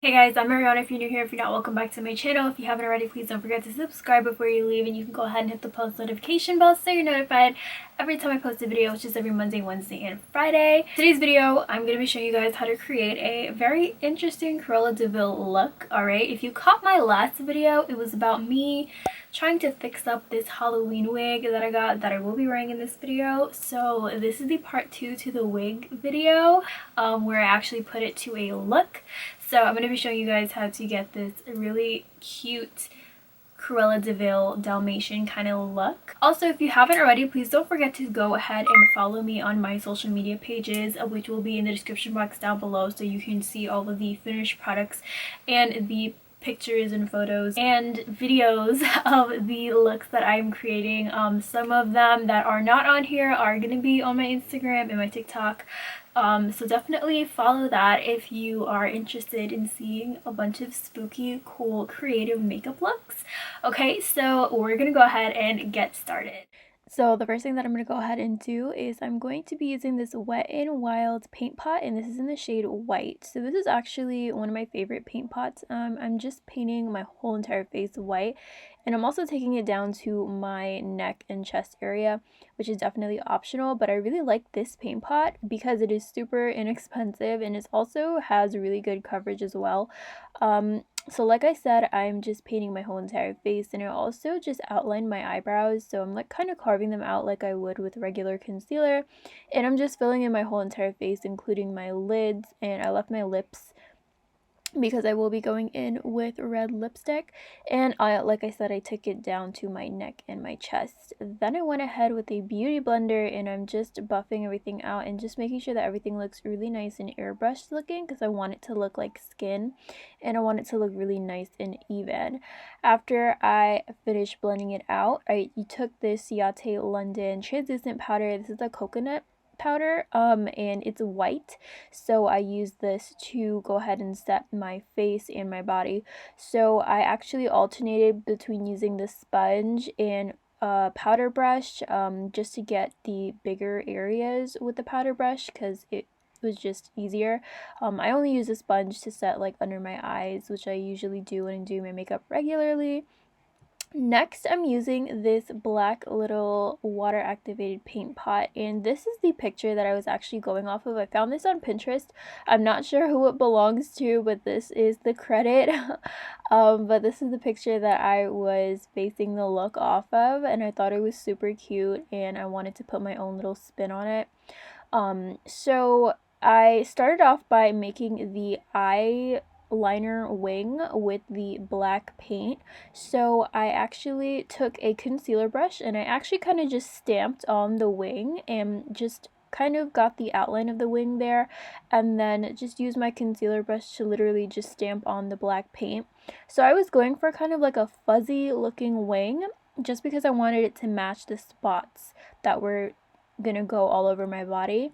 Hey guys, I'm Mehron. If you're new here, if you're not, welcome back to my channel. If you haven't already, please don't forget to subscribe before you leave, and you can go ahead and hit the post notification bell so you're notified every time I post a video, which is every Monday, Wednesday, and Friday. Today's video, I'm going to be showing you guys how to create a very interesting Cruella Deville look, alright? If you caught my last video, it was about me trying to fix up this Halloween wig that I got that I will be wearing in this video. So this is the part 2 to the wig video, where I actually put it to a look. So I'm going to be showing you guys how to get this really cute Cruella Deville Dalmatian kind of look. Also, if you haven't already, please don't forget to go ahead and follow me on my social media pages, which will be in the description box down below, so you can see all of the finished products and the pictures and photos and videos of the looks that I'm creating. Some of them that are not on here are going to be on my Instagram and my TikTok. So definitely follow that if you are interested in seeing a bunch of spooky, cool, creative makeup looks. Okay, so we're gonna go ahead and get started. So the first thing that I'm going to go ahead and do is I'm going to be using this Wet n Wild paint pot, and this is in the shade White. So this is actually one of my favorite paint pots. I'm just painting my whole entire face white, and I'm also taking it down to my neck and chest area, which is definitely optional, but I really like this paint pot because it is super inexpensive and it also has really good coverage as well. So like I said, I'm just painting my whole entire face, and I also just outlined my eyebrows, so I'm like kind of carving them out like I would with regular concealer, and I'm just filling in my whole entire face, including my lids, and I left my lips because I will be going in with red lipstick. And like I said, I took it down to my neck and my chest. Then I went ahead with a beauty blender, and I'm just buffing everything out and just making sure that everything looks really nice and airbrushed looking, because I want it to look like skin and I want it to look really nice and even. After I finished blending it out, I took this Ciate London translucent powder. This is a coconut powder, and it's white, so I use this to go ahead and set my face and my body. So I actually alternated between using the sponge and a powder brush, just to get the bigger areas with the powder brush, because it was just easier. I only use a sponge to set like under my eyes, which I usually do when I do my makeup regularly. Next, I'm using this black little water activated paint pot, and this is the picture that I was actually going off of. I found this on Pinterest. I'm not sure who it belongs to, but this is the credit. But this is the picture that I was basing the look off of, and I thought it was super cute, and I wanted to put my own little spin on it. So I started off by making the eyeliner wing with the black paint. So I actually took a concealer brush and I actually kind of just stamped on the wing and just kind of got the outline of the wing there, and then just used my concealer brush to literally just stamp on the black paint. So I was going for kind of like a fuzzy looking wing, just because I wanted it to match the spots that were gonna go all over my body.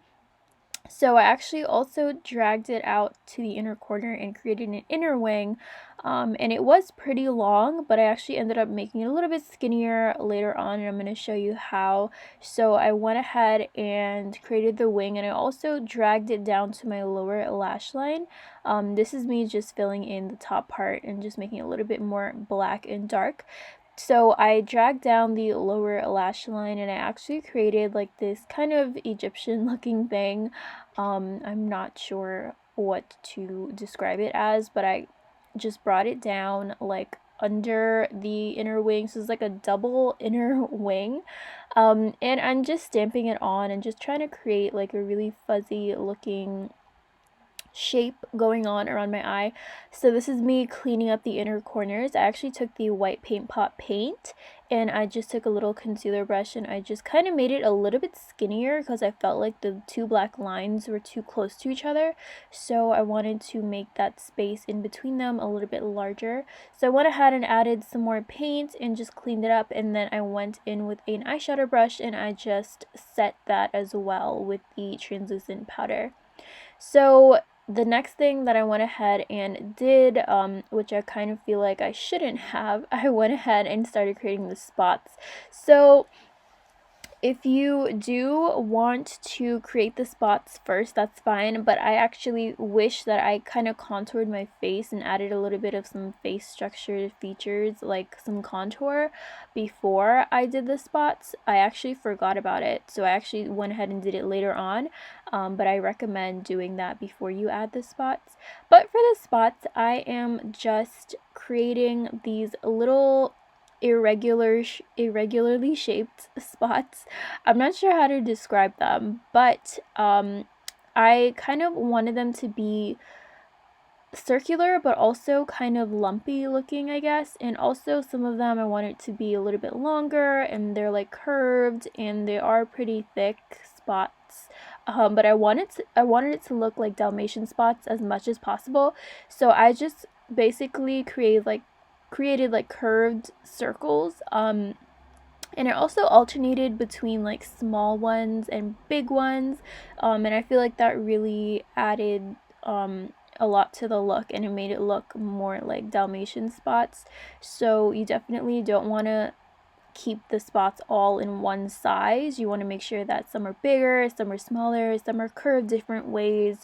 So I actually also dragged it out to the inner corner and created an inner wing, and it was pretty long, but I actually ended up making it a little bit skinnier later on, and I'm going to show you how. So I went ahead and created the wing, and I also dragged it down to my lower lash line. This is me just filling in the top part and just making it a little bit more black and dark. So I dragged down the lower lash line, and I actually created like this kind of Egyptian looking thing. I'm not sure what to describe it as, but I just brought it down like under the inner wing, so it's like a double inner wing. And I'm just stamping it on and just trying to create like a really fuzzy looking shape going on around my eye. So this is me cleaning up the inner corners. I actually took the white paint pot paint, and I just took a little concealer brush and I just kind of made it a little bit skinnier because I felt like the two black lines were too close to each other. So I wanted to make that space in between them a little bit larger. So I went ahead and added some more paint and just cleaned it up, and then I went in with an eyeshadow brush and I just set that as well with the translucent powder. So the next thing that I went ahead and did, which I kind of feel like I shouldn't have, I went ahead and started creating the spots. So if you do want to create the spots first, that's fine, but I actually wish that I kind of contoured my face and added a little bit of some face structure features, like some contour, before I did the spots. I actually forgot about it, so I actually went ahead and did it later on, but I recommend doing that before you add the spots. But for the spots, I am just creating these little irregularly shaped spots. I'm not sure how to describe them, but I kind of wanted them to be circular but also kind of lumpy looking, I guess, and also some of them I want it to be a little bit longer, and they're like curved and they are pretty thick spots, but I wanted it to look like Dalmatian spots as much as possible, so I just basically created like curved circles, and it also alternated between like small ones and big ones, and I feel like that really added a lot to the look, and it made it look more like Dalmatian spots. So you definitely don't want to keep the spots all in one size. You want to make sure that some are bigger, some are smaller, some are curved different ways,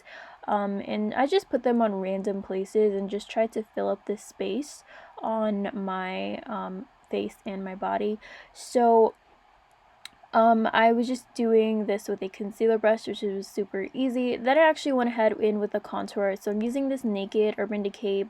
and I just put them on random places and just tried to fill up this space on my face and my body. So I was just doing this with a concealer brush, which was super easy. Then I actually went ahead in with a contour. So I'm using this Naked Urban Decay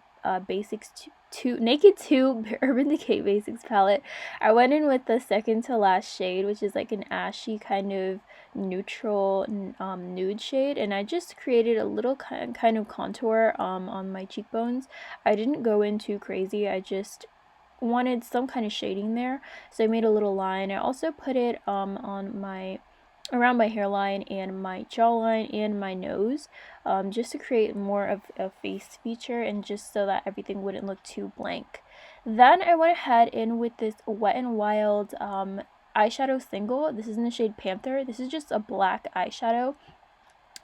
Basics 2 Naked 2 Urban Decay Basics palette. I went in with the second to last shade, which is like an ashy kind of neutral nude shade, and I just created a little kind of contour on my cheekbones. I didn't go in too crazy. I just wanted some kind of shading there, so I made a little line. I also put it on around my hairline and my jawline and my nose, just to create more of a face feature and just so that everything wouldn't look too blank. Then I went ahead in with this Wet n Wild eyeshadow single. This is in the shade Panther. This is just a black eyeshadow,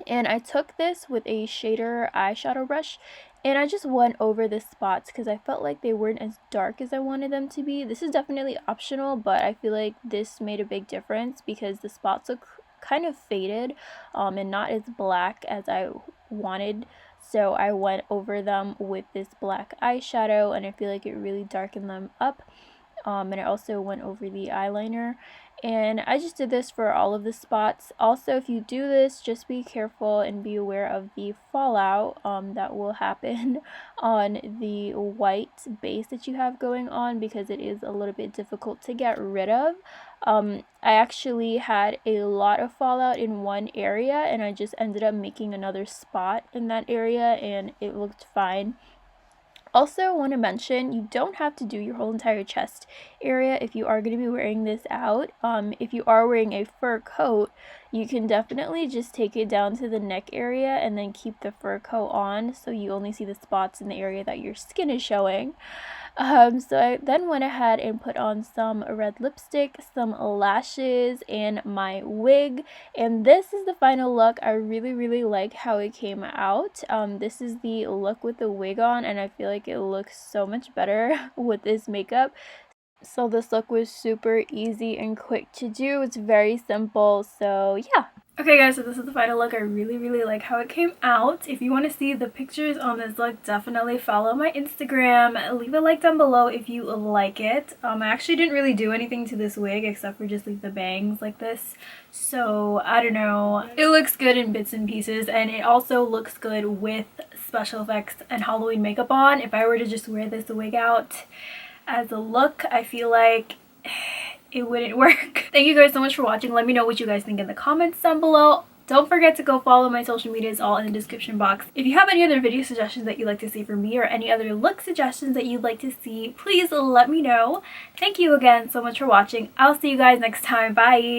and I took this with a shader eyeshadow brush and I just went over the spots because I felt like they weren't as dark as I wanted them to be. This is definitely optional, but I feel like this made a big difference because the spots look kind of faded and not as black as I wanted. So I went over them with this black eyeshadow and I feel like it really darkened them up. And I also went over the eyeliner, and I just did this for all of the spots. Also, if you do this, just be careful and be aware of the fallout that will happen on the white base that you have going on, because it is a little bit difficult to get rid of. I actually had a lot of fallout in one area, and I just ended up making another spot in that area and it looked fine. Also, want to mention, you don't have to do your whole entire chest area if you are going to be wearing this out. If you are wearing a fur coat, you can definitely just take it down to the neck area and then keep the fur coat on so you only see the spots in the area that your skin is showing. So I then went ahead and put on some red lipstick, some lashes, and my wig, and this is the final look. I really like how it came out. This is the look with the wig on, and I feel like it looks so much better with this makeup. So this look was super easy and quick to do. It's very simple, so yeah. Okay guys, so this is the final look. I really like how it came out. If you want to see the pictures on this look, definitely follow my Instagram. Leave a like down below if you like it. I actually didn't really do anything to this wig except for just leave the bangs like this. So I don't know. It looks good in bits and pieces, and it also looks good with special effects and Halloween makeup on. If I were to just wear this wig out as a look, I feel like it wouldn't work. Thank you guys so much for watching. Let me know what you guys think in the comments down below. Don't forget to go follow my social medias, all in the description box. If you have any other video suggestions that you'd like to see from me, or any other look suggestions that you'd like to see, please let me know. Thank you again so much for watching. I'll see you guys next time. Bye!